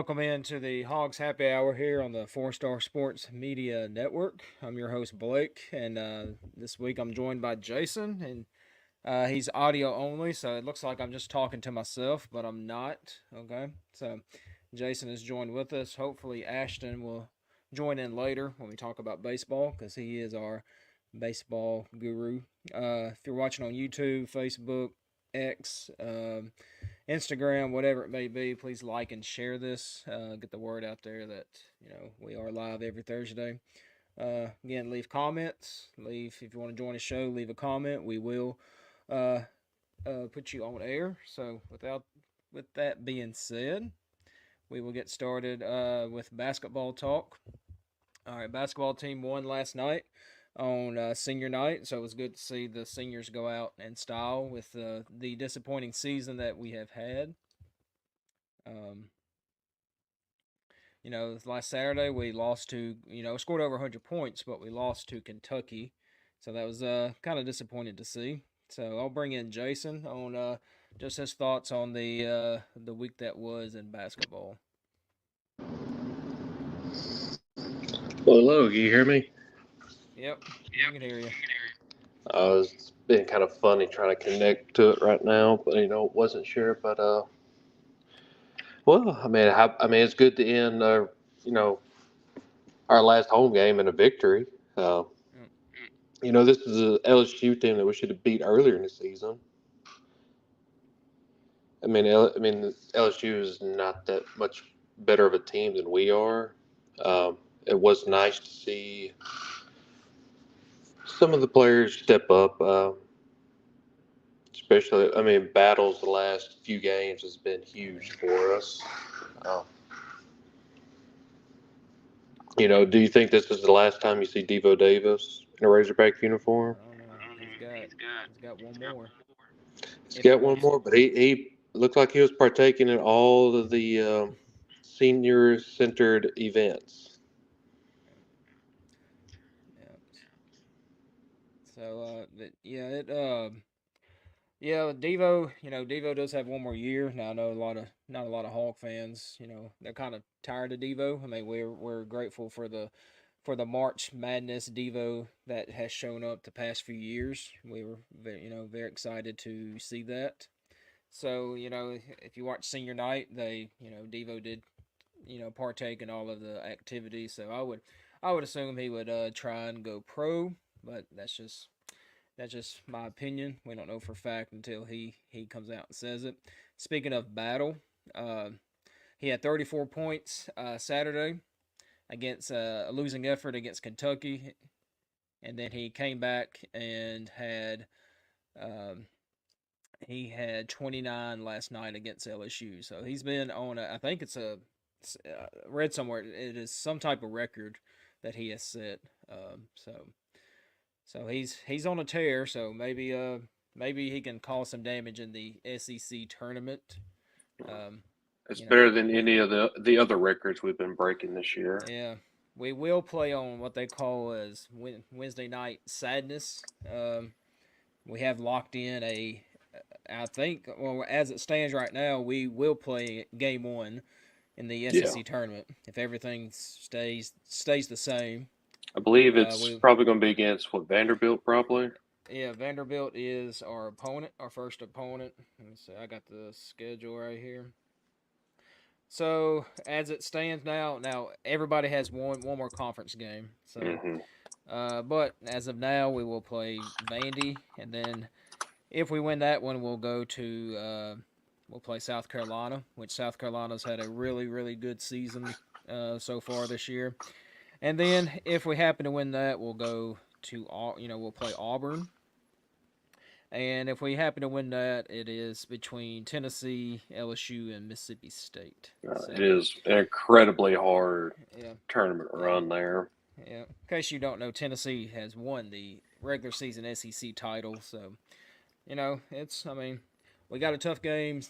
welcome into the Hogs Happy Hour here on the Four Star Sports Media Network. I'm your host Blake, and this week I'm joined by Jason, and he's audio only, so it looks like I'm just talking to myself, but I'm not. Okay, so Jason is joined with us. Hopefully, Ashton will join in later when we talk about baseball because he is our baseball guru. If you're watching on YouTube, Facebook, X, Instagram, whatever it may be, please like and share this. Get the word out there that we are live every Thursday. Again, leave comments. Leave if you want to join the show. Leave a comment. We will uh, put you on air. So with that being said, we will get started with basketball talk. All right, basketball team won last night on senior night, so it was good to see the seniors go out in style with the disappointing season that we have had. Um, last Saturday we lost to, scored over 100 points, but we lost to Kentucky. So that was kind of disappointing to see. So I'll bring in Jason on just his thoughts on the week that was in basketball. Well, hello, can you hear me? Yep, we can hear you. It's been kind of funny trying to connect to it right now, but wasn't sure. But well, I mean, it's good to end, you know, our last home game in a victory. Uh, Mm. this is a LSU team that we should have beat earlier in the season. I mean, LSU is not that much better of a team than we are. It was nice to see some of the players step up. Especially, I mean, battles the last few games has been huge for us. Um, do you think this is the last time you see Devo Davis in a Razorback uniform? I don't know. He's got one more He's if he got one wants more, it. but he looked like he was partaking in all of the senior-centered events. Yeah. So yeah, yeah, Devo. Devo does have one more year. Now I know not a lot of Hawk fans. They're kind of tired of Devo. I mean, we're grateful for the March Madness Devo that has shown up the past few years. We were very excited to see that. So if you watch senior night, Devo did partake in all of the activities. So I would assume he would try and go pro, but that's just my opinion. We don't know for a fact until he comes out and says it. Speaking of battle, uh, he had 34 points Saturday against a losing effort against Kentucky, and then he came back and um, had 29 last night against LSU. So he's been on I think it's read somewhere it is some type of record that he has set. So he's on a tear. So maybe he can cause some damage in the SEC tournament. Um, It's you know, better than any of the other records we've been breaking this year. yeah, we will play on what they call as Wednesday night sadness. We have locked in I think, well, as it stands right now, we will play game one in the Yeah, SEC tournament if everything stays the same. I believe it's We probably going to be against what Vanderbilt probably. Yeah, Vanderbilt is our opponent, our first opponent. Let me see, I got the schedule right here. So as it stands now everybody has one more conference game. So, Hmm. but as of now, we will play Vandy, and then if we win that one, we'll play South Carolina, which South Carolina's had a really good season so far this year. And then if we happen to win that, we'll go to we'll play Auburn. And if we happen to win that, it is between Tennessee, LSU, and Mississippi State. It So is an incredibly hard yeah, tournament yeah, run there. yeah. In case you don't know, Tennessee has won the regular season SEC title. So it's I mean we got a tough game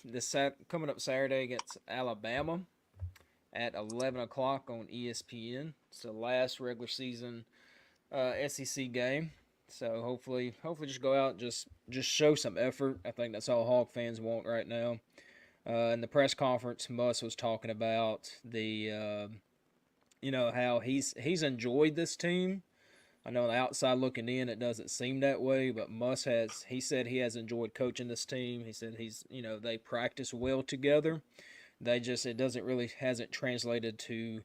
coming up Saturday against Alabama at 11 o'clock on ESPN. It's the last regular season SEC game. So hopefully just go out, just show some effort. I think that's all Hawk fans want right now. In the press conference, Muss was talking about how he's enjoyed this team. I know on the outside looking in, it doesn't seem that way, but he said he has enjoyed coaching this team. He said they practice well together. It doesn't really hasn't translated to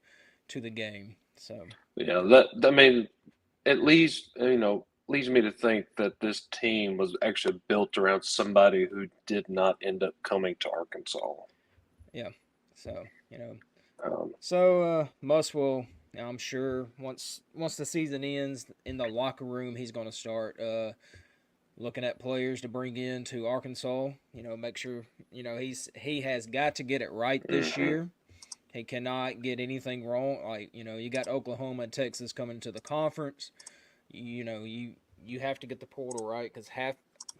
the game. So Yeah, that I mean, at least leads me to think that this team was actually built around somebody who did not end up coming to Arkansas. yeah, so Um, Muss will. I'm sure once the season ends in the locker room, he's going to start looking at players to bring in to Arkansas. Make sure he has got to get it right this mhm. year. He cannot get anything wrong. Like you got Oklahoma and Texas coming to the conference. You have to get the portal right because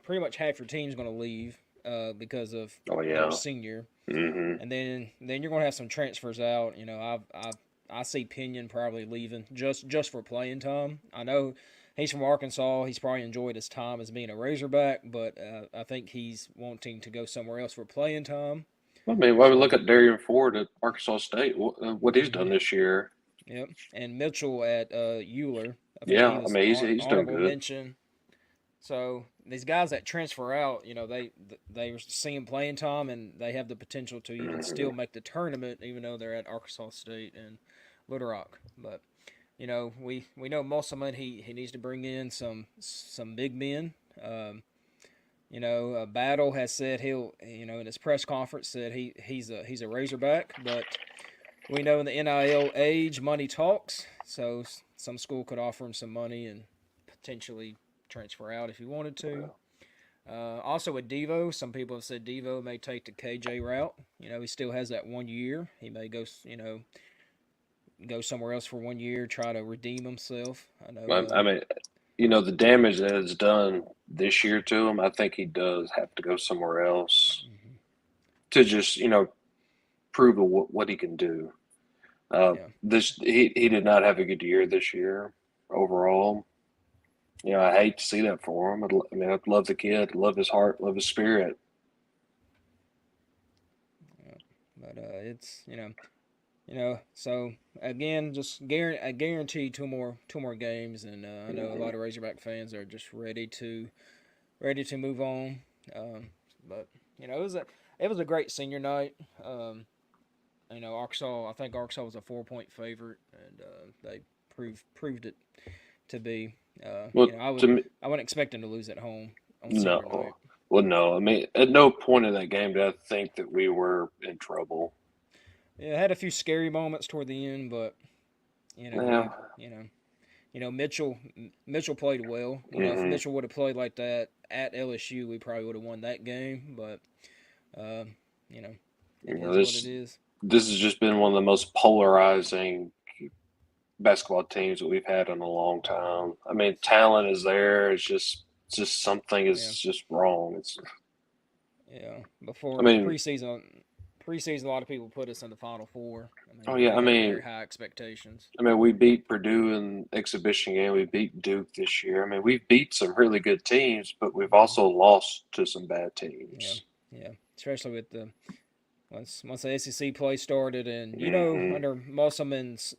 pretty much half your team's going to leave because of Oh their yeah. senior, Hmm. and then you're going to have some transfers out. I see Pinion probably leaving just for playing time. I know he's from Arkansas. He's probably enjoyed his time as being a Razorback, but I think he's wanting to go somewhere else for playing time. I mean, why we look So, at Darian Ford at Arkansas State, what he's mm-hmm. done this year. Yep. And Mitchell at Euler, I think he Yeah, I was mean he's doing honorable good. mention. So these guys that transfer out, they see him playing time, and they have the potential to even Hmm. still make the tournament, even though they're at Arkansas State and Little Rock. But we know Musselman. He needs to bring in some big men. Battle has said he'll in his press conference said he's a Razorback, but we know in the NIL age, money talks. So some school could offer him some money and potentially transfer out if he wanted to. Also with Devo, some people have said Devo may take the KJ route. He still has that 1 year. He may go somewhere else for 1 year, try to redeem himself. I know. I mean, the damage that it's done this year to him, I think he does have to go somewhere else Mhm. to just prove what he can do. Yeah, This he did not have a good year this year overall. I hate to see that for him. I mean, I love the kid, love his heart, love his spirit. yeah. But it's So again, I guarantee two more games, and I know a Hmm. lot of Razorback fans are just ready to move on. But it was a great senior night. Arkansas. I think Arkansas was a 4-point favorite, and they proved it to be. Well, to me, I wasn't expecting to lose at home on senior no. night. Well, no. I mean, at no point in that game did I think that we were in trouble. Yeah, it had a few scary moments toward the end, but Yeah. we Mitchell played well. If Hmm. Mitchell would have played like that at LSU, we probably would have won that game. But uh, you know, it is what it This is. this has just been one of the most polarizing basketball teams that we've had in a long Hmm. time. I mean, talent is there. It's just something Yeah, is just wrong. yeah. I Before mean, preseason, a lot of people put us in the Final Four. I oh mean, yeah. we I had mean, very high expectations. we beat Purdue in exhibition game. We beat Duke this year. I mean, we've beat some really good teams, but we've Hmm. also lost to some bad Yeah, teams. yeah. Especially with the once the SEC play started, and Hmm. under Musselman's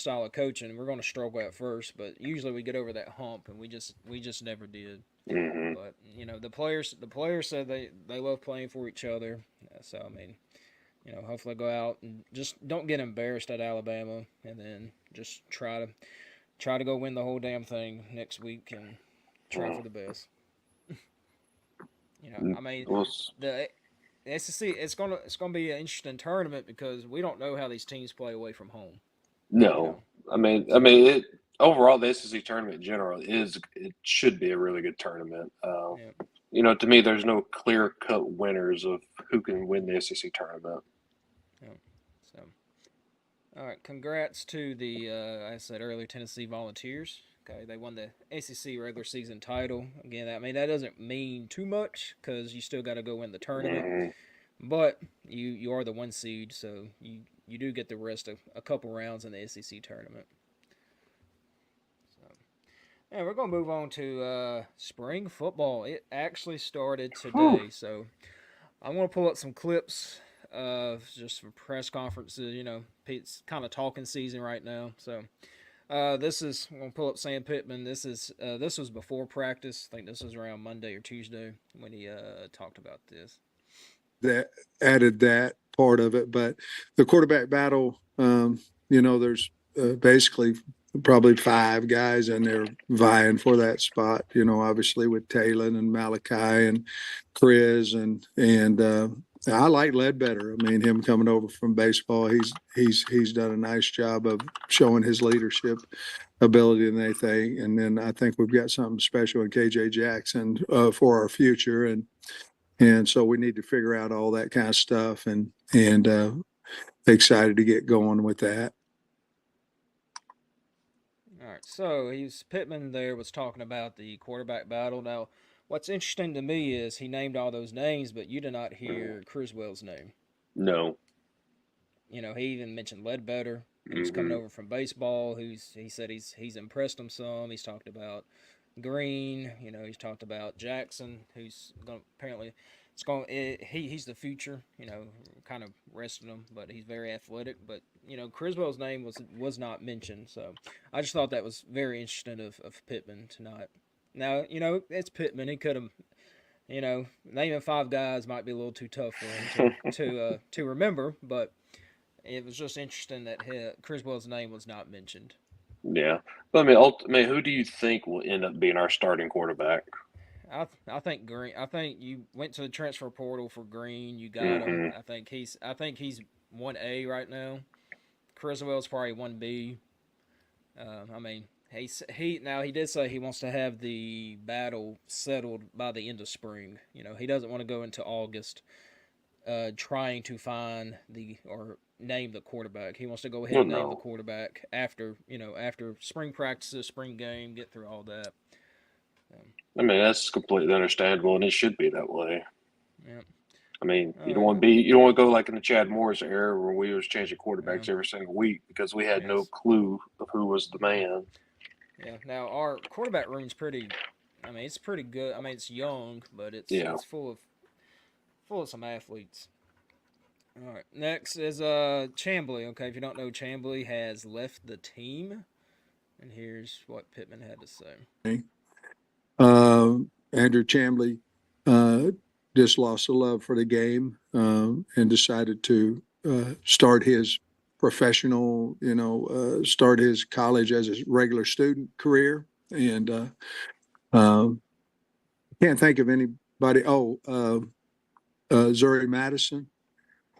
style of coaching, we're going to struggle at first, but usually we get over that hump, and we just never did. Hmm. But the players said they love playing for each other. So I mean, hopefully go out and just don't get embarrassed at Alabama, and then just try to go win the whole damn thing next week and try for the best. I mean, Well, the SEC it's gonna be an interesting tournament because we don't know how these teams play away from home. You no. know, so Overall, the SEC tournament in general it should be a really good tournament. yeah, To me, there's no clear cut winners of who can win the SEC tournament. yeah. So all right, congrats to the I said earlier Tennessee Volunteers. Okay, they won the SEC regular season title. Again, I mean that doesn't mean too much because you still got to go win the tournament. Hmm. But you are the 1 seed, so you do get the rest of a couple rounds in the SEC tournament. So, and we're gonna move on to spring football. It actually started Whew. today, so I want to pull up some clips of just from press conferences. It's kind of talking season right now, so this is I'm gonna pull up Sam Pittman. This was before practice. I think this was around Monday or Tuesday when he talked about this. That added that part of it, but the quarterback battle, there's basically probably five guys in there vying for that spot. Obviously with Talon and Malachi and Chris and I like Ledbetter. I mean, him coming over from baseball, he's done a nice job of showing his leadership ability and everything. And then I think we've got something special in KJ Jackson for our future, and so we need to figure out all that kind of stuff, and excited to get going with that. All right, so Pittman there was talking about the quarterback battle. Now, what's interesting to me is he named all those names, but you did not hear Criswell's name. No. He even mentioned Ledbetter, who's coming Mm-hmm. over from baseball. He said he's impressed him some. He's talked about Green. He's talked about Jackson, who's going apparently it's going. He's the future. Kind of resting him, but he's very athletic. But Criswell's name was not mentioned, so I just thought that was very interesting of Pittman to not. Now it's Pittman. He could have. Naming five guys might be a little too tough for him to remember, but it was just interesting that Criswell's name was not mentioned. Yeah. But I mean, who do you think will end up being our starting quarterback? I think Green. I think you went to the transfer portal for Green. You got him. Mm-hmm. I think he's 1A right now. Criswell's probably 1B. I mean, he did say he wants to have the battle settled by the end of spring. He doesn't want to go into August trying to find or name the quarterback. He wants to go ahead No, and name the no. quarterback after spring practices, spring game, get through all that. I mean, that's completely understandable, and it should be that way. Yeah. I mean, All right. you don't want to go like in the Chad Morris era where we was changing Yeah. quarterbacks every single week because we had no Yes. clue of who was the Yeah. man. Yeah. Now our quarterback room's pretty. I mean, it's pretty good. I mean, it's young, but it's Yeah. it's full of some athletes. All right. Next is Chambly. Okay, if you don't know, Chambly has left the team, and here's what Pittman had to say. Andrew Chambly uh, just lost the love for the game, and decided to start his professional, start his college as a regular student career. And can't think of anybody. Oh, Zuri Madison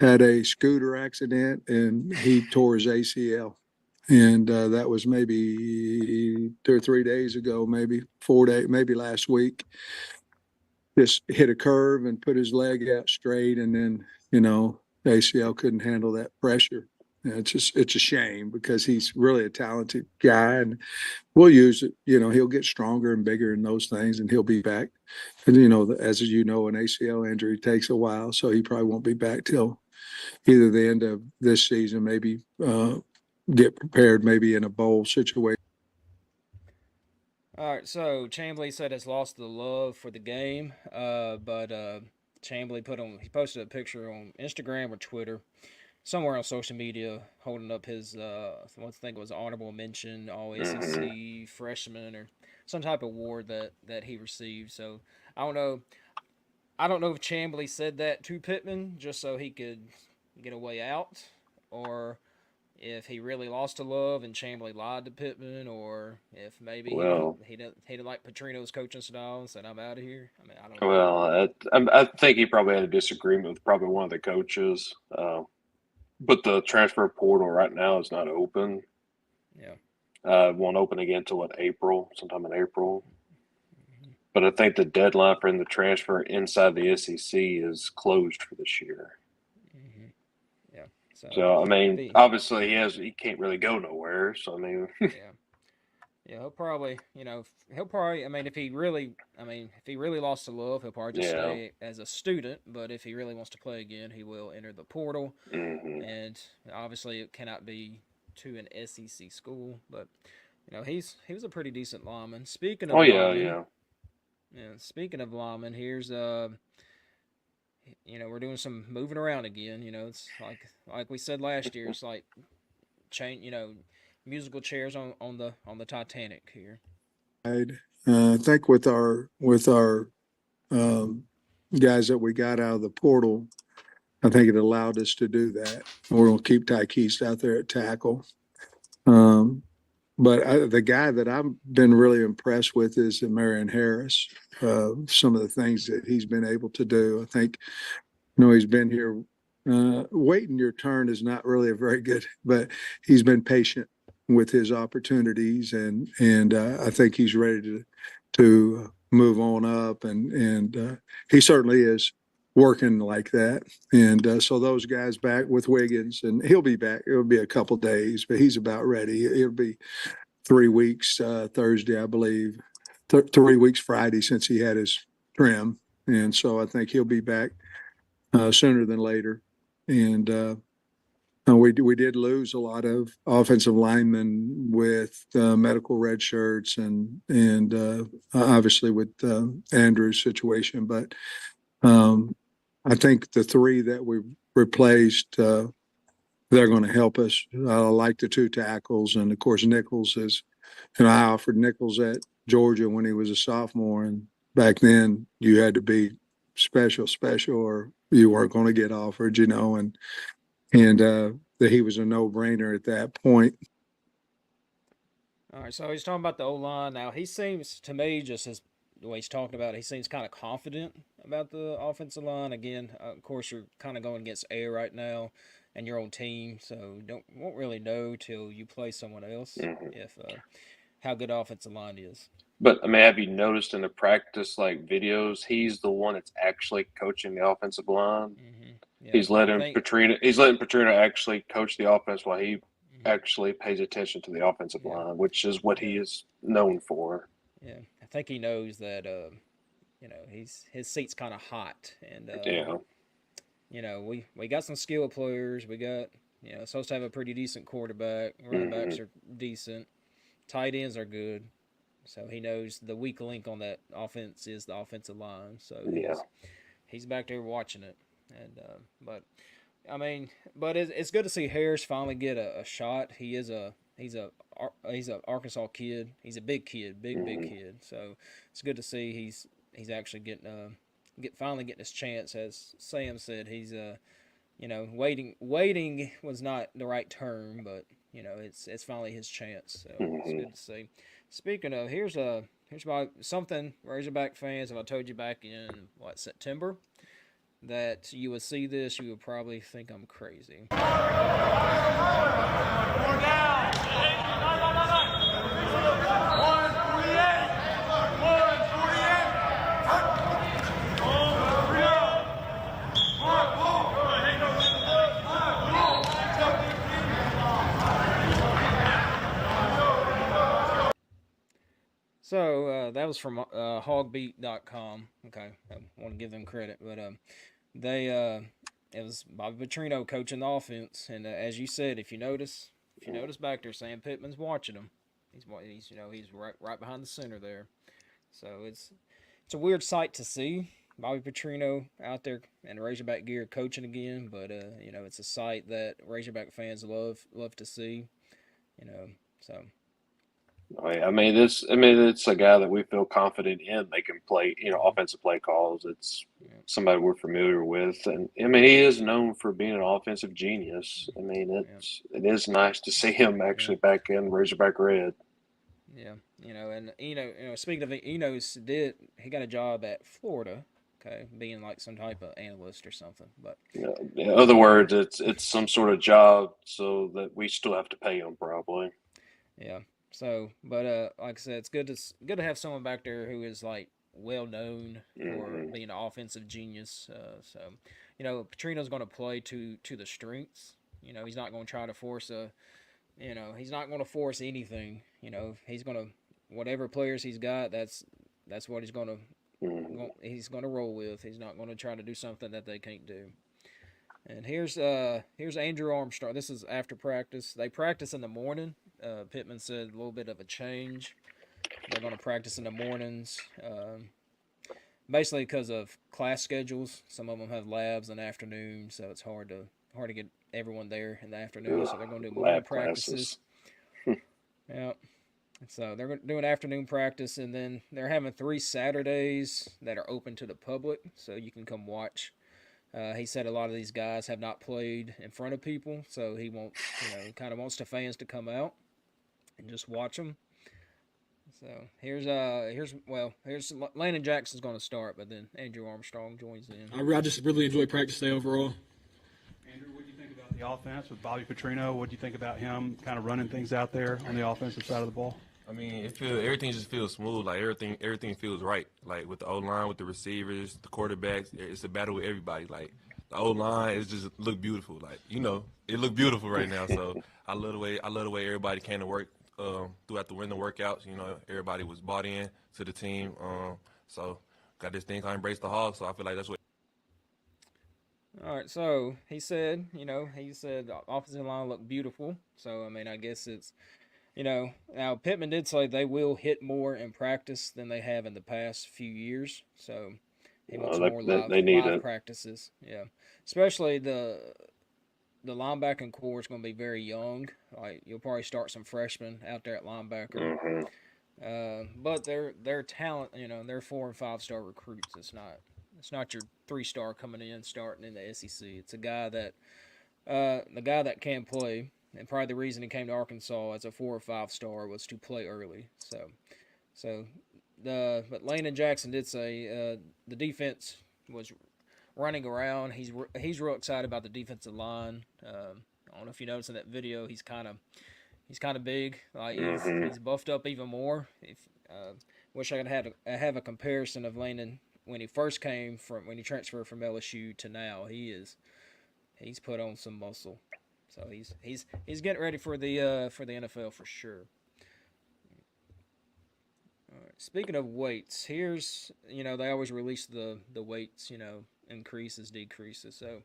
had a scooter accident and he tore his ACL. And that was maybe 2 or 3 days ago, maybe 4 days, maybe last week. Just hit a curve and put his leg out straight, and then the ACL couldn't handle that pressure. It's a shame because he's really a talented guy, and we'll use it. He'll get stronger and bigger in those things, and he'll be back. And as you know, an ACL injury takes a while, so he probably won't be back till either the end of this season, maybe get prepared, maybe in a bowl situation. All right, so Chambly said has lost the love for the game, but Chambly he posted a picture on Instagram or Twitter, somewhere on social media, holding up his I think it was honorable mention, All Mm-hmm. SEC freshman or some type of award that he received. So I don't know. I don't know if Chambly said that to Pittman just so he could get a way out, or if he really lost to Love and Chambly lied to Pittman, or if maybe Well, he didn't like Petrino's coaching style and said I'm out of here. I mean, I don't know. I think he probably had a disagreement with probably one of the coaches. But the transfer portal right now is not open. Yeah. Won't open again until what, April, sometime in April. Mm-hmm. But I think the deadline for him to transfer inside the SEC is closed for this year. Mm-hmm. Yeah. So So I if mean, he, obviously he can't really go nowhere. So I mean, yeah, yeah, he'll probably. I mean, if he really lost to Love, he'll probably just yeah. stay as a student. But if he really wants to play again, he will enter the portal, Hmm. and obviously it cannot be to an SEC school. But he was a pretty decent lineman. Speaking Oh of yeah, linemen, yeah. yeah, speaking of linemen, we're doing some moving around again. It's like we said last year. It's like change. Musical chairs on the Titanic here. I think with our um, guys that we got out of the portal, I think it allowed us to do that. We're going to keep Tykeist out there at tackle. Um, but the guy that I've been really impressed with is Marion Harris. Some of the things that he's been able to do. I think, he's been here. Waiting your turn is not really a very good, but he's been patient with his opportunities, and I think he's ready to move on up, and he certainly is working like that. And so those guys back with Wiggins, and he'll be back. It'll be a couple days, but he's about ready. It'll be 3 weeks Thursday, I believe, 3 weeks Friday since he had his trim, and so I think he'll be back sooner than later. And we did lose a lot of offensive linemen with medical red shirts and obviously with Andrew's situation, but um, I think the three that we replaced, they're going to help us. I like the two tackles, and of course Nichols is. I offered Nichols at Georgia when he was a sophomore, and back then you had to be special, or you weren't going to get offered, and that he was a no-brainer at that point. All right, so he's talking about the O line now. He seems to me, just as the way he's talking about it, he seems kind of confident about the offensive line. Again, of course, you're kind of going against air right now, and your own team, so won't really know till you play someone else Mm-hmm. if how good offensive line is. But I mean, have you noticed in the practice videos, he's the one that's actually coaching the offensive line. Yeah, I think. He's letting Petrino actually coach the offense while he Mhm. actually pays attention to the offensive Yeah, line, which is what yeah, he is known for. yeah. I think he knows that. His seat's kind of hot, and Yeah. we got some skill players. We got supposed to have a pretty decent quarterback. Running Mm-hmm. backs are decent. Tight ends are good. So he knows the weak link on that offense is the offensive line. So Yeah. he's back there watching it, and but I mean, but it's good to see Harris finally get a shot. He's a Arkansas kid. He's a big kid, big Mm-hmm. kid. So it's good to see he's actually getting finally getting his chance. As Sam said, he's waiting was not the right term, but it's finally his chance. So it's Mm-hmm. good to see. Speaking of, here's about something Razorback fans. If I told you back in September that you would see this, you would probably think I'm crazy. So that was from hogbeat.com. Okay, I want to give them credit, but they it was Bobby Petrino coaching the offense, and as you said, if you notice back there, Sam Pittman's watching him. He's right behind the center there. So it's a weird sight to see Bobby Petrino out there in Razorback gear coaching again, but it's a sight that Razorback fans love to see. You know, so Oh, yeah. I mean, it's a guy that we feel confident in. They can play, mhm, offensive play calls. It's yeah, somebody we're familiar with, and I mean, he is known for being an offensive genius. I mean, yeah, it is nice to see him yeah. actually back in Razorback red. Yeah, and speaking of Enos, he got a job at Florida? Okay, being like some type of analyst or something. But In other words, it's some sort of job, so that we still have to pay him probably. yeah. So, but like I said, it's good to have someone back there who is like well known for Hmm. being an offensive genius. So, Petrino's going to play to the strengths. He's not going to try to force a. He's not going to force anything. He's going to whatever players he's got. That's what Hmm. he's going to roll with. He's not going to try to do something that they can't do. And here's Andrew Armstrong. This is after practice. They practice in the morning. Pittman said a little bit of a change. They're going to practice in the mornings. basically because of class schedules. Some of them have labs in the afternoon, so it's hard to get everyone there in the afternoon. Ugh, So they're going to do morning lab practices. classes. Yeah. So they're doing afternoon practice, and then they're having 3 Saturdays that are open to the public, so you can come watch. He said a lot of these guys have not played in front of people, so he wants, kind of wants the fans to come out and just watch them. So here's Landon Jackson's going to start, but then Andrew Armstrong joins in. I just really enjoyed practice day overall. Andrew, what do you think about the offense with Bobby Petrino? What do you think about him kind of running things out there on the offensive side of the ball? I mean, everything just feels smooth. Like everything feels right. Like with the O line, with the receivers, the quarterbacks, it's a battle with everybody. Like the O line is just look beautiful. Like it look beautiful right now. So I love the way everybody came to work throughout the winter workouts. Everybody was bought in to the team. So got this thing called Embrace the Hogs. So I feel like that's what. All right, so he said the offensive line looked beautiful. So I mean, I guess it's now Pittman did say they will hit more in practice than they have in the past few years. So he wants more They need live it. practices. Yeah, especially the linebacking core is going to be very young. Like you'll probably start some freshmen out there at linebacker. But their talent, they're 4 and 5 star recruits. It's not your 3-star coming in starting in the SEC. It's a guy that the guy that can play. And probably the reason he came to Arkansas as a 4 or 5 star was to play early. But Landon Jackson did say the defense was running around. He's real excited about the defensive line. I don't know if you noticed in that video, he's kind of big. Like he's buffed up even more. Wish I could have a comparison of Landon when he transferred from LSU to now. He's put on some muscle. So he's getting ready for the NFL for sure. All right. Speaking of weights, here's they always release the weights, increases, decreases. So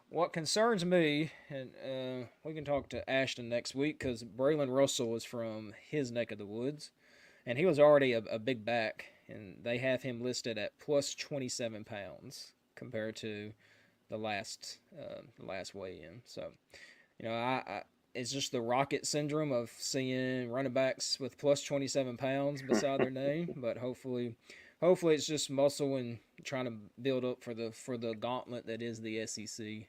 what concerns me, and we can talk to Ashton next week because Braylon Russell is from his neck of the woods, and he was already a big back, and they have him listed at plus 27 pounds compared to the last weigh-in. So. It's just the rocket syndrome of seeing running backs with plus 27 pounds beside their name. But hopefully it's just muscle and trying to build up for the gauntlet that is the SEC.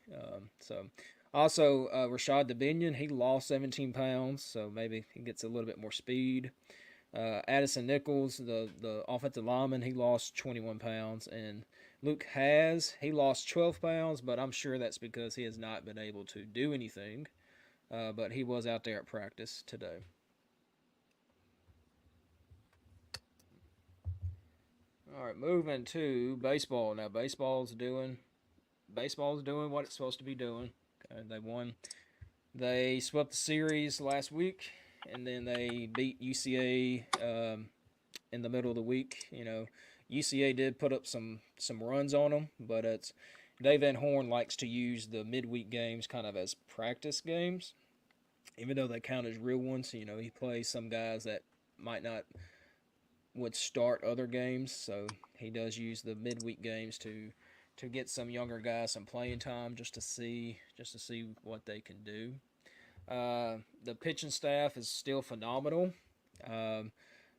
Also Rashad DeBinion, he lost 17 pounds, so maybe he gets a little bit more speed. Addison Nichols, the offensive lineman, he lost 21 pounds, and Luke he lost 12 pounds, but I'm sure that's because he has not been able to do anything. But he was out there at practice today. All right, moving to baseball now. Baseball's doing what it's supposed to be doing. They won. They swept the series last week, and then they beat UCA in the middle of the week. UCA did put up some runs on them, but it's Dave Van Horn likes to use the midweek games kind of as practice games, even though they count as real ones. He plays some guys that might not would start other games, so he does use the midweek games to get some younger guys some playing time just to see what they can do. The pitching staff is still phenomenal. I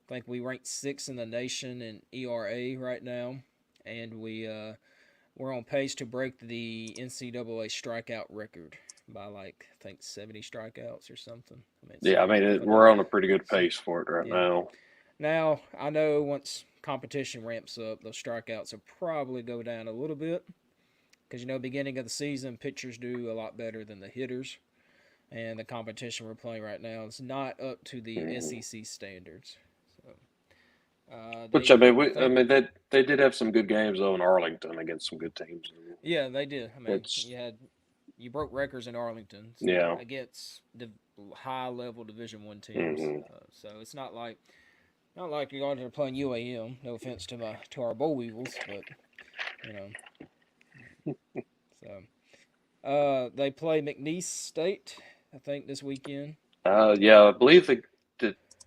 think we ranked 6th in the nation in ERA right now, and we're on pace to break the NCAA strikeout record by I think 70 strikeouts or something. We're on a pretty good pace for it right now. Now I know once competition ramps up, those strikeouts will probably go down a little bit because beginning of the season, pitchers do a lot better than the hitters, and the competition we're playing right now is not up to the SEC standards. They did have some good games though in Arlington against some good teams. Yeah, they did. I mean, you broke records in Arlington against high level Division I teams. So it's not like you're going to playing UAM. No offense to our Boll Weevils, but So they play McNeese State, I think, this weekend. I believe that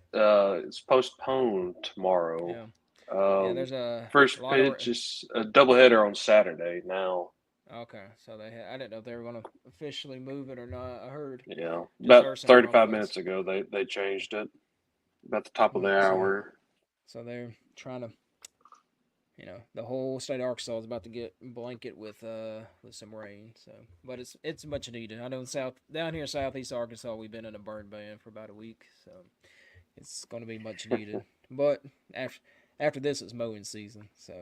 it's postponed tomorrow. Yeah. there's a First lot of. pitch is a doubleheader on Saturday now. Okay, so I didn't know if they were going to officially move it or not. I heard Yeah, just about heard some 35 rumblings. minutes ago they changed it. About the top of the So hour. so they're trying to, the whole state of Arkansas is about to get blanket with some rain. So, but it's much needed. I know down here in southeast Arkansas, we've been in a burn ban for about a week, so it's going to be much needed. But after this, it's mowing season, so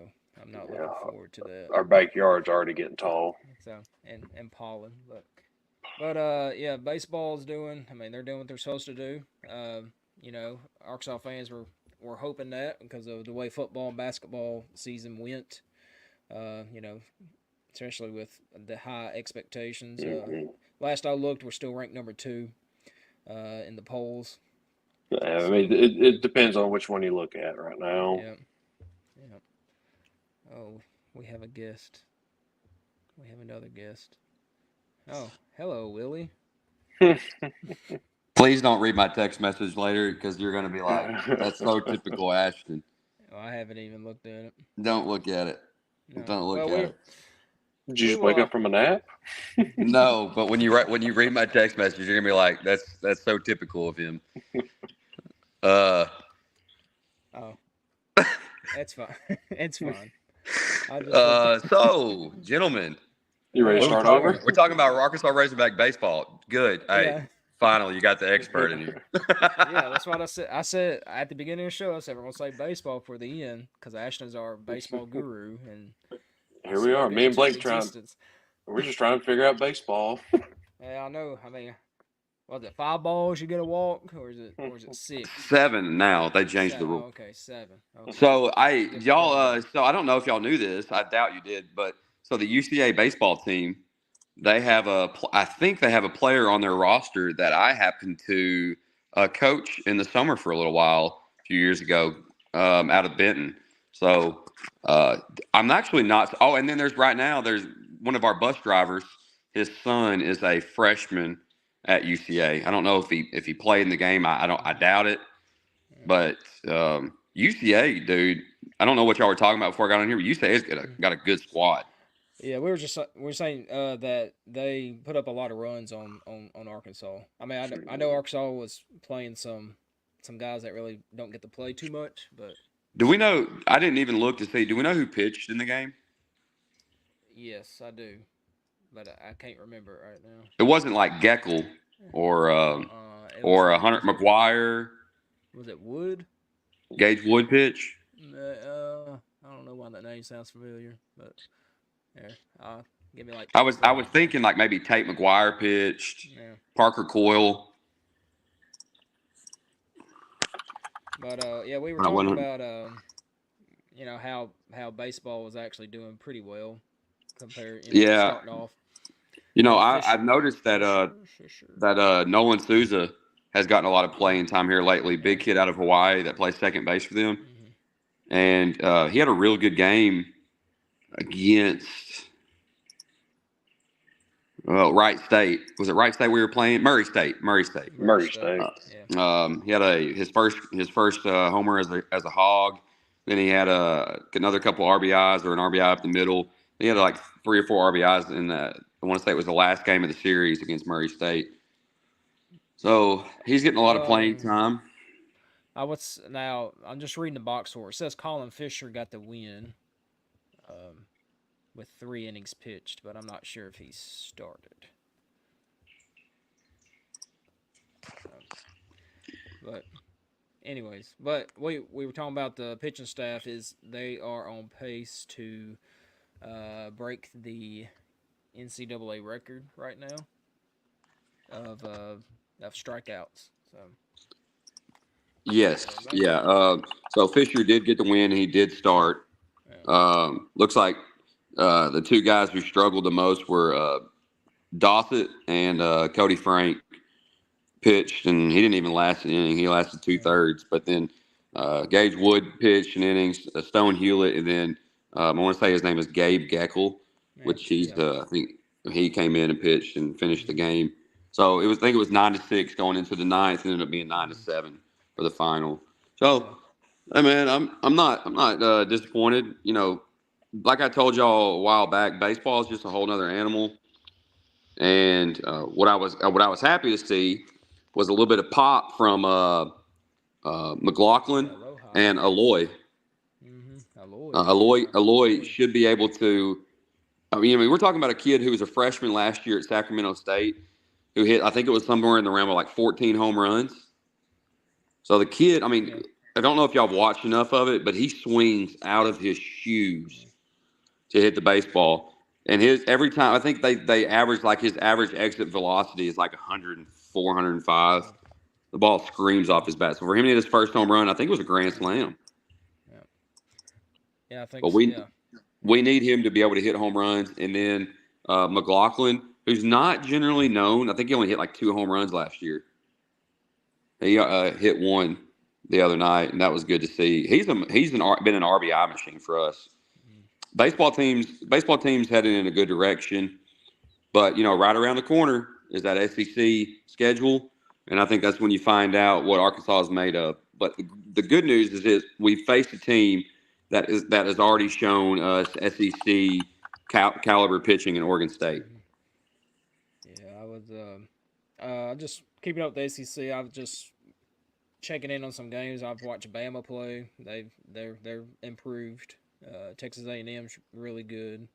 I'm not looking Yeah, forward to that. our backyard's already getting tall. So and pollen, but yeah, baseball's doing. I mean, they're doing what they're supposed to do. Arkansas fans were hoping that because of the way football and basketball season went. Uh, you know, Especially with the high expectations. Hmm. Last I looked, we're still ranked number 2 in the polls. I So mean, it depends on which one you look at right now. yeah, yeah. Oh, we have a guest. We have another guest. Oh, hello, Willie. Please don't read my text message later because you're going to be like, that's so typical Ashton. Oh, I haven't even looked at it. Don't look at it. No. Don't look Well, at it. Did you we just wake will. up from a nap? No, but when you read my text message, you're going to be like, that's so typical of him. Oh, that's fine. It's fine. I just So, gentlemen, You ready to what are we start talking? over? We're talking about Arkansas Razorback baseball. Good. Hey, Yeah. finally, you got the expert in here. Yeah, that's what I said. I said at the beginning of the show, I said we're gonna say baseball for the end because Ashton's our baseball guru, and Here we are. spoke Me it and into Blake existence. we're just trying to figure out baseball. Yeah, I know. I mean, was it 5 balls you get a walk, or is it 6? 7 now. They changed the Oh, rule. okay, 7. Okay. So Different so I don't know if y'all knew this. I doubt you did, but so the UCA baseball team, I think they have a player on their roster that I happened to coach in the summer for a little while a few years ago, out of Benton. So I'm actually not. Oh, and then there's one of our bus drivers. His son is a freshman at UCA. I don't know if he played in the game. I doubt it. But UCA, dude, I don't know what y'all were talking about before I got on here, but UCA's got a good squad. Yeah, we were saying that they put up a lot of runs on Arkansas. I mean, I know Arkansas was playing some guys that really don't get to play too much, but Do we know? I didn't even look to see. Do we know who pitched in the game? yes, I do, but I can't remember it right now. It wasn't like Geckel or It was Hunter was it, McGuire, was it Wood? Gage Wood pitch. I don't know why that name sounds familiar, but yeah, give me like. I was thinking like maybe Tate McGuire pitched, Yeah. Parker Coyle. But yeah, we were I talking wasn't- about how baseball was actually doing pretty well compared. Yeah. Starting off. I've noticed that Nolan Souza has gotten a lot of playing time here lately. Big kid out of Hawaii that plays second base for them. Mm-hmm. And he had a real good game against Wright State. Was it Wright State we were playing? Murray State. Murray State. Yeah. He had his first homer as a Hog. Then he had another couple RBIs or an RBI up the middle. He had like 3 or 4 RBIs in the. I want to say it was the last game of the series against Murray State. So he's getting a lot of playing time. I'm just reading the box score. It says Colin Fisher got the win, with 3 innings pitched, but I'm not sure if he started. But anyways, we were talking about the pitching staff. Is they are on pace to break the NCAA record right now of strikeouts. So Yes, yeah. So Fisher did get the win. He did start. Looks like the 2 guys who struggled the most were Dossett and Cody Frank. Pitched, and he didn't even last an inning. He lasted 2/3. But then Gage Wood pitched an innings, Stone Hewlett, and then I want to say his name is Gabe Geckel, which I think he came in and pitched and finished the game. So I think it was 9-6 going into the 9th, and ended up being 9-7 for the final. So Hey man, I'm not disappointed. You know, like I told y'all a while back, baseball is just a whole nother animal. And what I was happy to see was a little bit of pop from McLaughlin Aloha. and Aloy. Aloy. Aloy Aloy. should be able to. We're talking about a kid who was a freshman last year at Sacramento State who hit, I think it was somewhere in the realm of like 14 home runs. So the kid, Yeah. I don't know if y'all have watched enough of it, but he swings out of his shoes to hit the baseball. And his every time, I think they average like his average exit velocity is like 104, 105. The ball screams off his bat. So for him to hit his first home run, I think it was a grand slam. Yeah. Yeah, I think But so. Yeah. we need him to be able to hit home runs. And then McLaughlin, who's not generally known, I think he only hit like 2 home runs last year. He hit one the other night, and that was good to see. Been an RBI machine for us. Baseball teams heading in a good direction, but right around the corner is that SEC schedule, and I think that's when you find out what Arkansas is made of. But the good news is we faced a team that has already shown us SEC caliber pitching in Oregon State. Yeah, I was just keeping up with the ACC. I was just checking in on some games. I've watched Bama play. They're improved. Texas A&M's really good.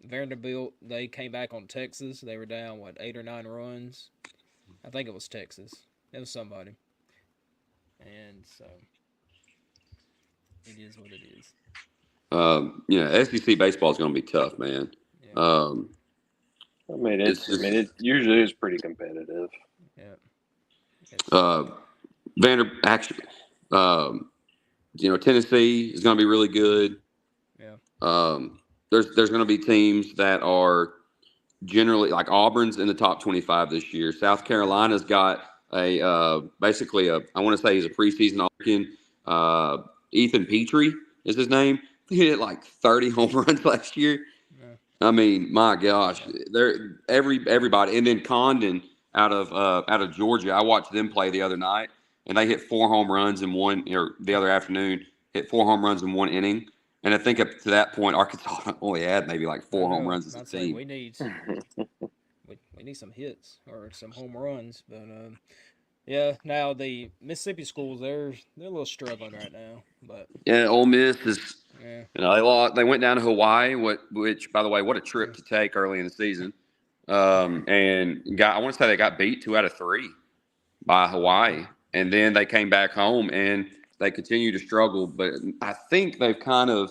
Vanderbilt, they came back on Texas. They were down 8 or 9 runs. I think it was Texas. It was somebody. And so it is what it is. SEC baseball is going to be tough, man. Yeah. It usually is pretty competitive. Yeah. Actually, Tennessee is going to be really good. Yeah. There's going to be teams that are generally like Auburn's in the top 25 this year. South Carolina's got basically I want to say he's a preseason All-American. Ethan Petrie is his name. He hit like 30 home runs last year. Yeah. I mean, my gosh, they're everybody, and then Condon out of Georgia. I watched them play the other night, and they hit 4 home runs in one, or the other afternoon, hit 4 home runs in one inning. And I think up to that point, Arkansas only had maybe like 4 home runs as a team. We need some hits or some home runs, but yeah. Now the Mississippi schools, they're a little struggling right now, but Yeah, Ole Miss is. yeah. They went down to Hawaii, which by the way, what a trip to take early in the season. And I want to say they got beat 2 out of 3 by Hawaii, and then they came back home and they continue to struggle. But I think they've kind of,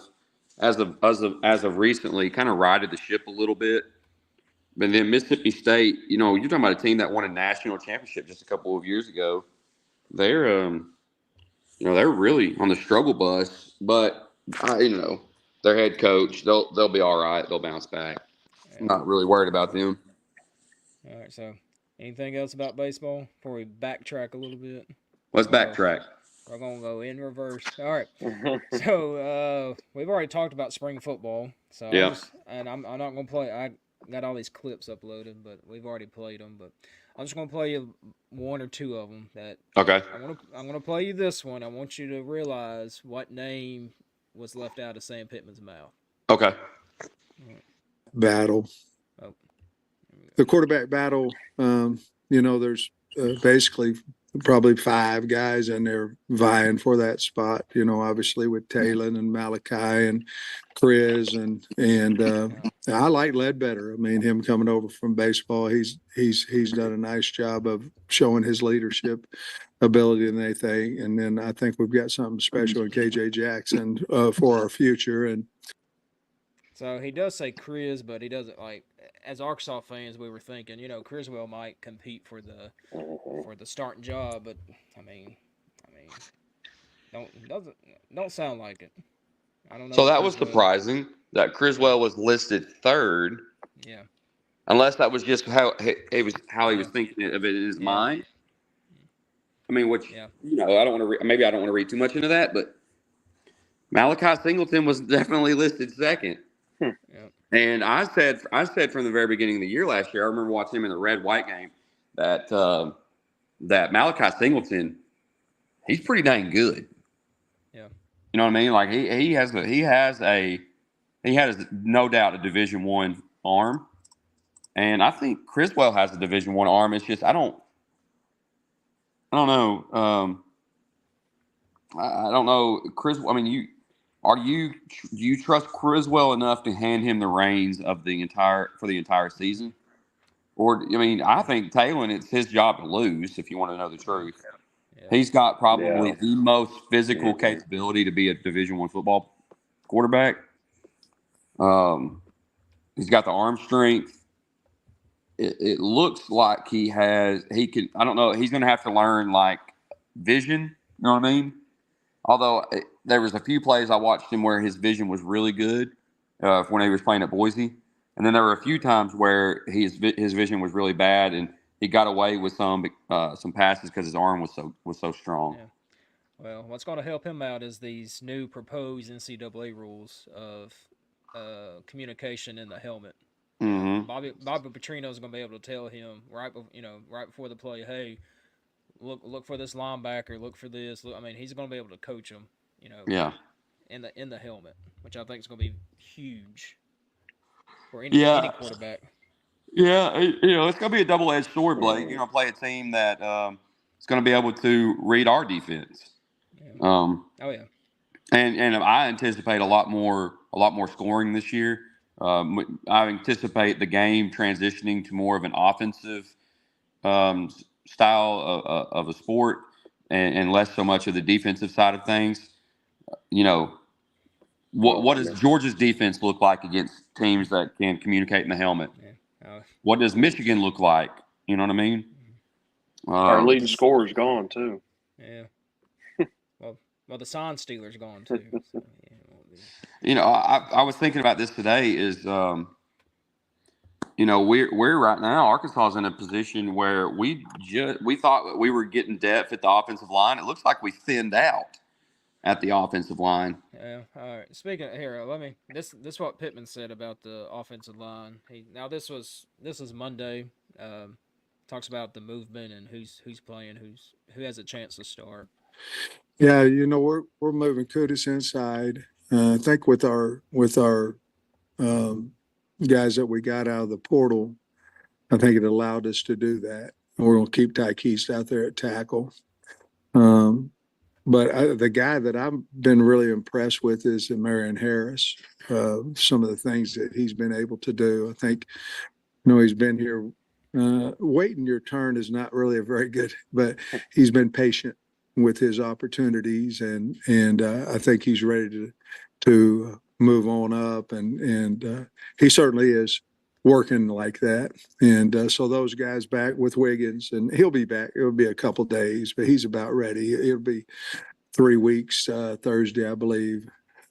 as of recently, kind of righted the ship a little bit. But then Mississippi State, you're talking about a team that won a national championship just a couple of years ago. They're they're really on the struggle bus, but their head coach, they'll be all right. They'll bounce back. I'm not really worried about them. All right. So, anything else about baseball before we backtrack a little bit? Let's backtrack. We're gonna go in reverse. All right. So we've already talked about spring football. So yeah. I'm not gonna play. I got all these clips uploaded, but we've already played them. But I'm just gonna play you 1 or 2 of them. Okay. I'm gonna play you this one. I want you to realize what name was left out of Sam Pittman's mouth. Okay. Battle. Oh. The quarterback battle. There's basically probably 5 guys in there vying for that spot. Obviously with Talon and Malachi and Chris and I like Ledbetter. I mean, him coming over from baseball, he's done a nice job of showing his leadership ability and everything. And then I think we've got something special in KJ Jackson for our future. And so he does say Chris, but he doesn't like. As Arkansas fans, we were thinking, Criswell might compete for the starting job, but I mean, don't sound like it. I don't know. So that was surprising that Criswell was listed 3rd. Yeah. Unless that was just how he was thinking of it in his mind. I mean, which I don't want to. Maybe I don't want to read too much into that, but Malachi Singleton was definitely listed 2nd. Yeah. And I said from the very beginning of the year last year, I remember watching him in the red-white game, that Malachi Singleton, he's pretty dang good. Yeah. You know what I mean? Like he has no doubt a Division One arm, and I think Criswell has a Division One arm. It's just I don't know. I don't know, Chris. I mean, do you trust Criswell enough to hand him the reins of the entire season? Or I mean, I think Talon, it's his job to lose. If you want to know the truth, Yeah. he's got probably Yeah. the most physical Mhm. capability to be a Division One football quarterback. He's got the arm strength. It looks like he can. I don't know. He's going to have to learn like vision. You know what I mean? Although there was a few plays I watched him where his vision was really good when he was playing at Boise, and then there were a few times where his vision was really bad, and he got away with some passes because his arm was so strong. Yeah. Well, what's going to help him out is these new proposed NCAA rules of communication in the helmet. Mm-hmm. Bobby Petrino is going to be able to tell him right before the play, hey, look for this linebacker, look for this. I mean, he's going to be able to coach him, Yeah. in the helmet, which I think is going to be huge for any Yeah. quarterback. Yeah. It's going to be a double-edged sword, Blake. You're going to play a team that is going to be able to read our defense. Yeah. Um, Oh yeah. and I anticipate a lot more scoring this year. I anticipate the game transitioning to more of an offensive style of a sport, and less so much of the defensive side of things. You know, what does Georgia's defense look like against teams that can communicate in the helmet? Yeah. What does Michigan look like? You know what I mean? Our leading scorer is gone too. Yeah. Well, the Sign Stealer's gone too. So, yeah, it won't be. I was thinking about this today. We're right now. Arkansas is in a position where we thought we were getting depth at the offensive line. It looks like we thinned out at the offensive line. Yeah. All right. Speaking of here, this is what Pittman said about the offensive line. This is Monday. Talks about the movement and who's playing, who has a chance to start. Yeah, we're moving Kudus inside. I think with our um, guys that we got out of the portal, I think it allowed us to do that. And we're going to keep Tykeist out there at tackle. But the guy that I've been really impressed with is Marion Harris. Some of the things that he's been able to do. I think, he's been here. Waiting your turn is not really a very good, but he's been patient with his opportunities, and I think he's ready to move on up, and he certainly is working like that. And so those guys back with Wiggins, and he'll be back. It'll be a couple days, but he's about ready. It'll be 3 weeks Thursday, I believe,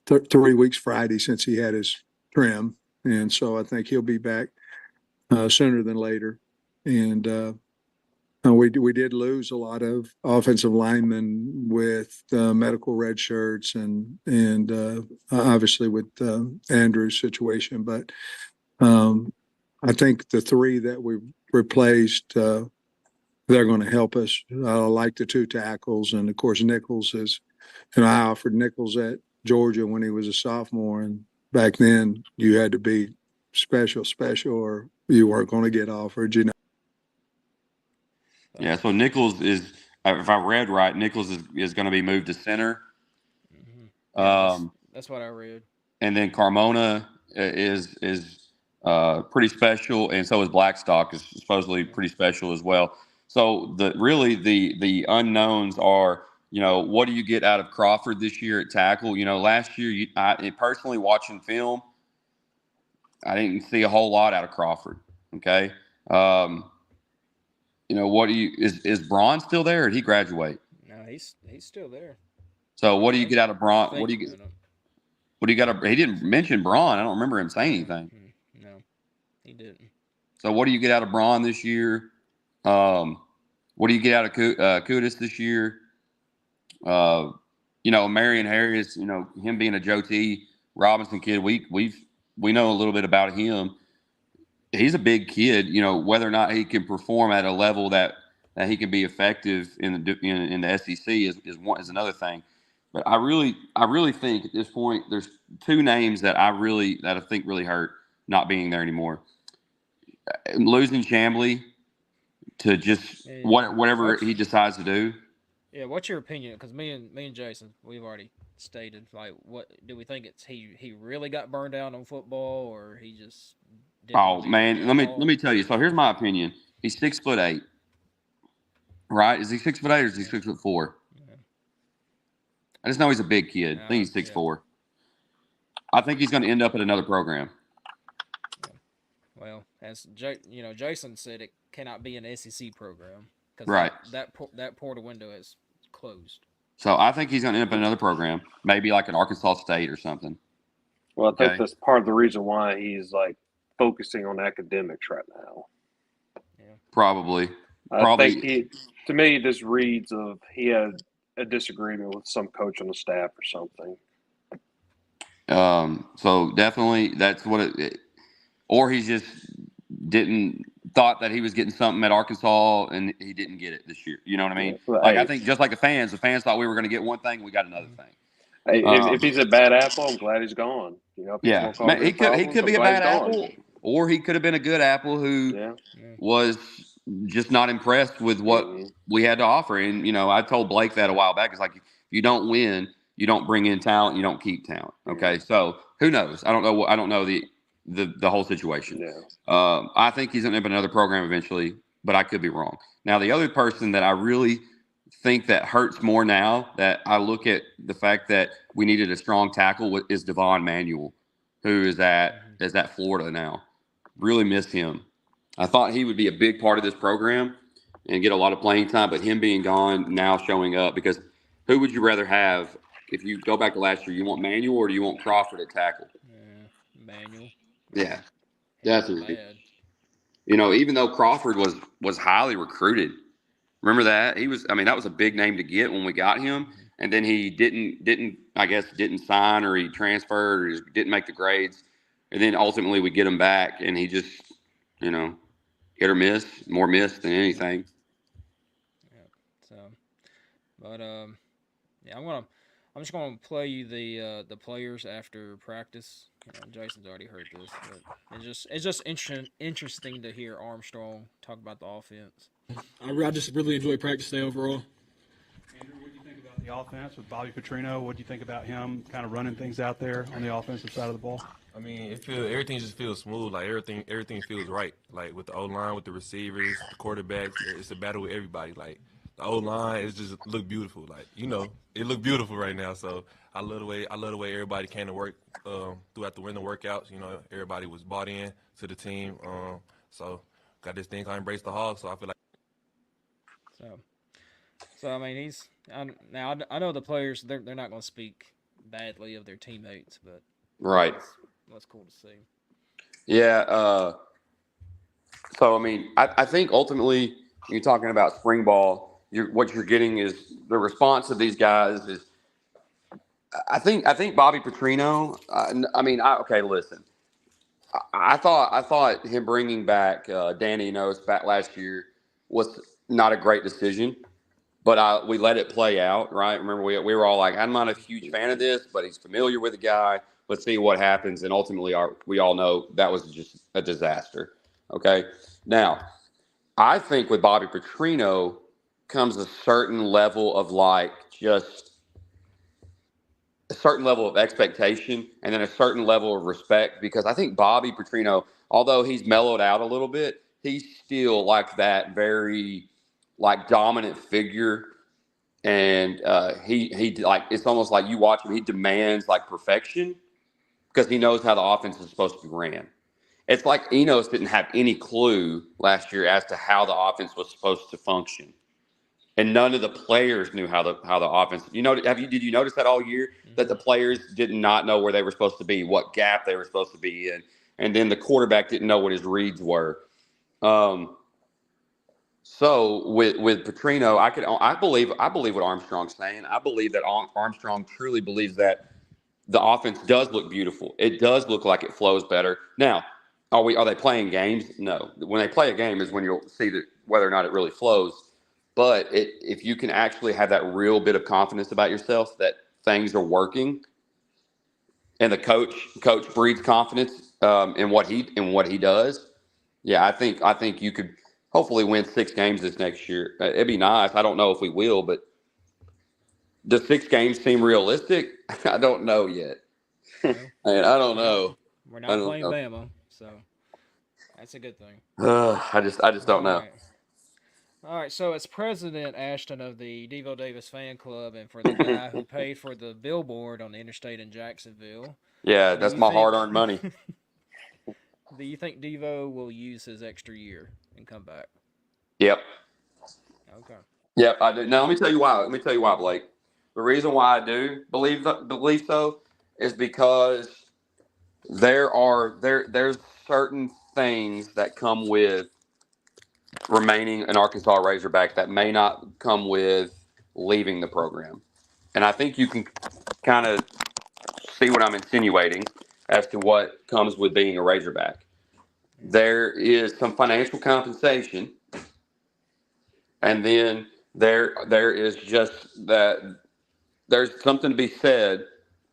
3 weeks Friday since he had his trim, and so I think he'll be back sooner than later. And we did lose a lot of offensive linemen with medical red shirts and obviously with Andrew's situation, but I think the three that we replaced, they're going to help us. I like the two tackles, and of course Nichols is. And I offered Nichols at Georgia when he was a sophomore, and back then you had to be special, or you weren't going to get offered. Yeah, so Nichols is, if I read right, Nichols is going to be moved to center. Mm-hmm. Yeah, Um, that's what I read. and then Carmona is pretty special, and so is Blackstock is supposedly pretty special as well. So the unknowns are, what do you get out of Crawford this year at tackle? Last year, personally watching film, I didn't see a whole lot out of Crawford. Okay. What do you is Braun still there, or did he graduate? No, he's still there. So what do you get out of Braun? What do you get? What do you got? He didn't mention Braun. I don't remember him saying anything. No, he didn't. So what do you get out of Braun this year? What do you get out of Kudus this year? Marion Harris. Him being a Joe T. Robinson kid. We know a little bit about him. He's a big kid. Whether or not he can perform at a level that he can be effective in the SEC is another thing. But I really think at this point there's two names that I think really hurt not being there anymore. Losing Chambly to just Yeah. whatever he decides to do. Yeah, what's your opinion? Because me and Jason, we've already stated like, what do we think? It's he really got burned out on football, or he just didn't Oh want to man, at let all? me tell you. So here's my opinion. He's 6'8", right? Is he 6'8" or is he 6'4"? Yeah. I just know he's a big kid. I think he's 6'4". I think he's going to end up at another program. Well, as Jason said, it cannot be an SEC program because Right. that portal window is closed. So I think he's going to end up in another program, maybe like an Arkansas State or something. Well, I think that's part of the reason why he's like focusing on academics right now. Yeah. Probably. I think to me, this reads of he had a disagreement with some coach on the staff or something. So definitely that's what or he just thought that he was getting something at Arkansas and he didn't get it this year. You know what I mean? Yeah, like I think just like the fans thought we were going to get one thing, and we got another thing. Hey, if he's a bad apple, I'm glad he's gone. If he's he could be a bad apple, or he could have been a good apple who was just not impressed with what we had to offer. And I told Blake that a while back. It's like if you don't win, you don't bring in talent, you don't keep talent. Okay, so who knows? I don't know the whole situation. Yeah. I think he's going to end up in another program eventually, but I could be wrong. Now, the other person that I really think that hurts more now that I look at the fact that we needed a strong tackle is Devon Manuel, who is at Florida now. Really miss him. I thought he would be a big part of this program and get a lot of playing time, but him being gone now showing up, because who would you rather have if you go back to last year? You want Manuel or do you want Crawford at tackle? Manuel. Yeah, definitely. Even though Crawford was highly recruited. Remember that? That was a big name to get when we got him. And then he didn't sign, or he transferred, or he didn't make the grades. And then ultimately we get him back and he just, hit or miss, more miss than anything. Yeah. So, but I'm just gonna play you the players after practice. Jason's already heard this, but it's just interesting to hear Armstrong talk about the offense. I just really enjoy practice day overall. Andrew, what do you think about the offense with Bobby Petrino? What do you think about him kind of running things out there on the offensive side of the ball? Everything just feels smooth. Like everything feels right. Like with the O line, with the receivers, the quarterbacks, it's a battle with everybody. Like the O line is just look beautiful. Like it look beautiful right now. So I love the way everybody came to work throughout the winter workouts. Everybody was bought in to the team. So got this thing called Embrace the Hogs. So I feel like. So I know the players they're not going to speak badly of their teammates, but right, that's cool to see. Yeah. So I think ultimately when you're talking about spring ball, what you're getting is the response of these guys is. I think Bobby Petrino. Okay, listen. I thought him bringing back Danny Nose back last year was not a great decision. But we let it play out, right? Remember, we were all like, I'm not a huge fan of this, but he's familiar with the guy. Let's see what happens. And ultimately, we all know that was just a disaster. Okay? Now, I think with Bobby Petrino comes a certain level of just a certain level of expectation and then a certain level of respect, because I think Bobby Petrino, although he's mellowed out a little bit, he's still like that very dominant figure, and he like it's almost like you watch him, he demands perfection because he knows how the offense is supposed to be ran. It's like Enos didn't have any clue last year as to how the offense was supposed to function, and none of the players knew how the offense. Did you notice that all year that the players did not know where they were supposed to be, what gap they were supposed to be in, and then the quarterback didn't know what his reads were. So with Petrino, I believe what Armstrong's saying. I believe that Armstrong truly believes that the offense does look beautiful. It does look like it flows better. Now, are they playing games? No. When they play a game is when you'll see whether or not it really flows. But if you can actually have that real bit of confidence about yourself that things are working, and the coach breeds confidence in what he does. Yeah, I think you could hopefully win 6 games this next year. It'd be nice. I don't know if we will, but does 6 games seem realistic? I don't know yet. Well, I don't we're not know. we're I not don't playing know. Bama, so that's a good thing. I just don't All know. right. All right, so as president Ashton of the Devo Davis fan club, and for the guy who paid for the billboard on the interstate in Jacksonville, Yeah, do that's you my think hard-earned money. do you think Devo will use his extra year and come back? Yep. Okay. Yep, I do. Now let me tell you why. Let me tell you why, Blake. The reason why I do believe so is because there's certain things that come with remaining an Arkansas Razorback that may not come with leaving the program. And I think you can kind of see what I'm insinuating as to what comes with being a Razorback. There is some financial compensation, and then there is just that there's something to be said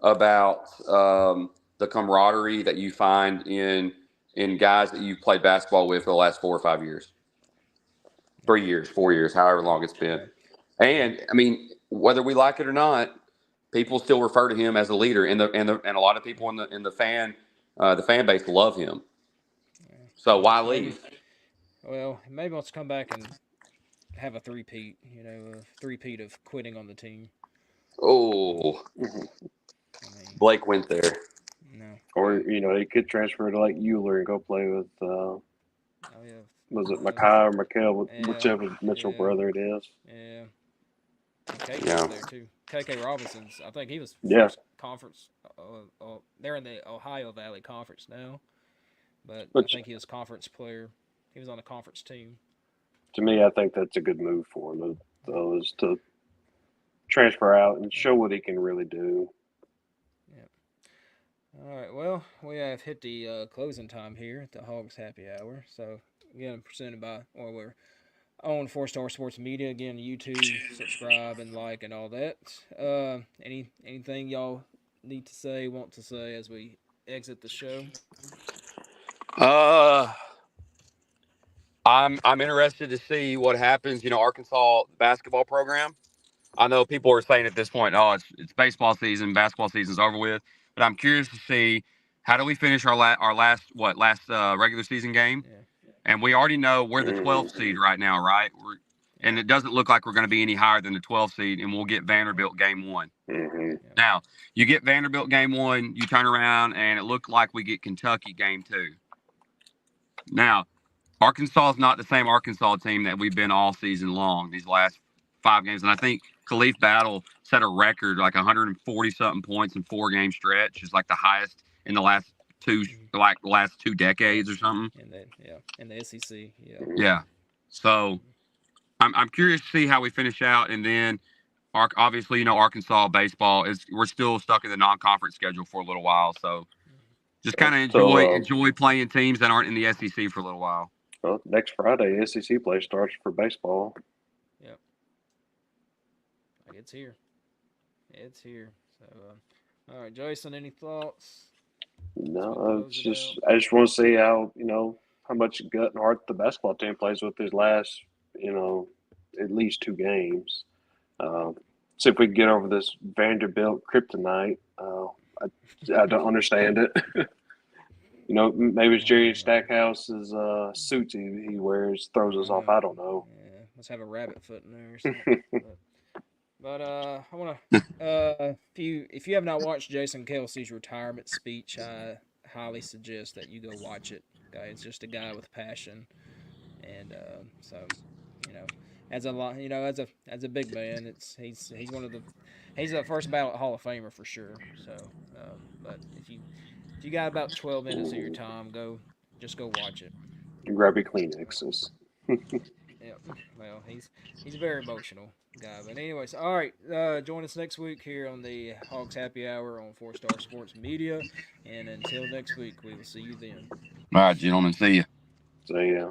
about the camaraderie that you find in guys that you've played basketball with for the last 4 or 5 years, 3 years, 4 years, however long it's been. And I mean, whether we like it or not, people still refer to him as a leader, and a lot of people in the fan base love him. So why Maybe. leave? Well, maybe wants to come back and have a three-peat. A three-peat of quitting on the team. Oh, I mean, Blake went there. no. Or he could transfer to like Euler and go play with Oh yeah. was it Makai or Mikel, Yeah. whichever Mitchell brother it is. Yeah. And KK Yeah. was there too. KK Robinson's. I think he was Yeah. first conference. They're in the Ohio Valley Conference now, but Which- I think he was conference player. He was on the conference team. To me, I think that's a good move for him, though, is to transfer out and show what he can really do. All right. Well, we have hit the closing time here at the Hogs Happy Hour. So again, presented by, or we're on 4-Star Sports Media. Again, YouTube, subscribe and like and all that. Anything y'all need to say, want to say as we exit the show? I'm interested to see what happens. Arkansas basketball program. I know people are saying at this point, oh, it's baseball season, basketball season's over with. But I'm curious to see how do we finish our last regular season game, and we already know we're the 12th seed right now, right? And it doesn't look like we're going to be any higher than the 12th seed, and we'll get Vanderbilt game 1. Mm-hmm. Now you get Vanderbilt game 1, you turn around and it looked like we get Kentucky game 2. Now Arkansas is not the same Arkansas team that we've been all season long, these last 5 games. And I think Khalif Battle set a record, like 140-something points in 4-game stretch. Is like the highest in the last two decades or something. In the SEC, yeah. Yeah. So I'm curious to see how we finish out. And then, obviously, Arkansas baseball we're still stuck in the non-conference schedule for a little while. So just kind of enjoy playing teams that aren't in the SEC for a little while. Well, next Friday, SEC play starts for baseball. Yep. Like it's here. It's here. So, all right, Jason, any thoughts? No, I just want to see how much gut and heart the basketball team plays with these last at least 2 games. See if we can get over this Vanderbilt kryptonite. I don't understand it. Maybe it's Jerry Stackhouse's suits he wears throws us off. I don't know. Yeah, let's have a rabbit foot in there or something. but I want to. If you have not watched Jason Kelsey's retirement speech, I highly suggest that you go watch it. Okay, it's just a guy with passion, and so as a big man, he's a first ballot Hall of Famer for sure. So, but if you got about 12 minutes of your time, go watch it. Grab your Kleenexes. Yeah, well, he's a very emotional guy. But anyways, all right, join us next week here on the Hogs Happy Hour on 4-Star Sports Media. And until next week, we will see you then. All right, gentlemen, see you. So yeah.